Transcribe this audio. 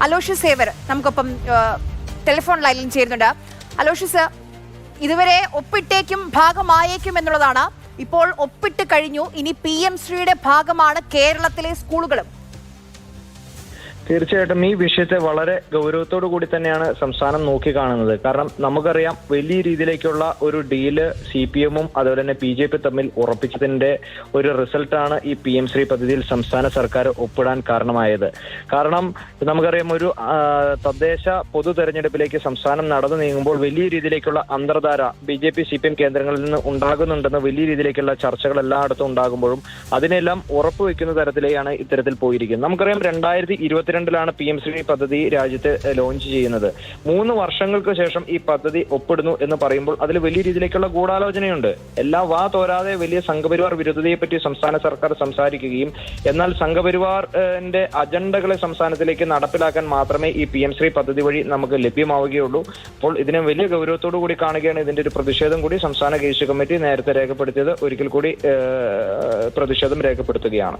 Aloysius saver നമുക്കൊപ്പം telephone ലൈനിൽ ചേരുന്നുണ്ട്. അലോഷ്യസ്, ഇതുവരെ ഒപ്പിട്ടേക്കും ഭാഗമായേക്കും എന്നുള്ളതാണ്. ഇപ്പോൾ ഒപ്പിട്ട് കഴിഞ്ഞു. ഇനി PM ശ്രീയുടെ ഭാഗമാണ് കേരളത്തിലെ സ്കൂളുകളും. തീർച്ചയായിട്ടും ഈ വിഷയത്തെ വളരെ ഗൗരവത്തോടു കൂടി തന്നെയാണ് സംസ്ഥാനം നോക്കിക്കാണുന്നത്. കാരണം നമുക്കറിയാം, വലിയ രീതിയിലേക്കുള്ള ഒരു ഡീല് CPM-ഉം അതുപോലെ തന്നെ BJP തമ്മിൽ ഉറപ്പിച്ചതിന്റെ ഒരു റിസൾട്ടാണ് ഈ PM ശ്രീ പദ്ധതിയിൽ സംസ്ഥാന സർക്കാർ ഒപ്പിടാൻ കാരണമായത്. കാരണം നമുക്കറിയാം, ഒരു തദ്ദേശ പൊതു തെരഞ്ഞെടുപ്പിലേക്ക് സംസ്ഥാനം നടന്നു നീങ്ങുമ്പോൾ വലിയ രീതിയിലേക്കുള്ള അന്തർധാര BJP CPM കേന്ദ്രങ്ങളിൽ നിന്ന് ഉണ്ടാകുന്നുണ്ടെന്ന് വലിയ രീതിയിലേക്കുള്ള ചർച്ചകൾ എല്ലായിടത്തും ഉണ്ടാകുമ്പോഴും അതിനെല്ലാം ഉറപ്പുവെക്കുന്ന തരത്തിലേക്കാണ് ഇത്തരത്തിൽ പോയിരിക്കുന്നത്. നമുക്കറിയാം, 2022-ലാണ് PM ശ്രീ പദ്ധതി രാജ്യത്ത് ലോഞ്ച് ചെയ്യുന്നത്. 3 വർഷങ്ങൾക്ക് ശേഷം ഈ പദ്ധതി ഒപ്പിടുന്നു എന്ന് പറയുമ്പോൾ അതിൽ വലിയ രീതിയിലേക്കുള്ള ഗൂഢാലോചനയുണ്ട്. എല്ലാം വാ തോരാതെ വലിയ സംഘപരിവാർ വിരുദ്ധതയെപ്പറ്റി സംസ്ഥാന സർക്കാർ സംസാരിക്കുകയും എന്നാൽ സംഘപരിവാറിന്റെ അജണ്ടകളെ സംസ്ഥാനത്തിലേക്ക് നടപ്പിലാക്കാൻ മാത്രമേ ഈ PM ശ്രീ പദ്ധതി വഴി നമുക്ക് ലഭ്യമാവുകയുള്ളൂ. അപ്പോൾ ഇതിനെ വലിയ ഗൗരവത്തോടു കൂടി കാണുകയാണ്. ഇതിന്റെ ഒരു പ്രതിഷേധം കൂടി സംസ്ഥാന കേന്ദ്ര കമ്മിറ്റി നേരത്തെ രേഖപ്പെടുത്തിയത് ഒരിക്കൽ കൂടി പ്രതിഷേധം രേഖപ്പെടുത്തുകയാണ്.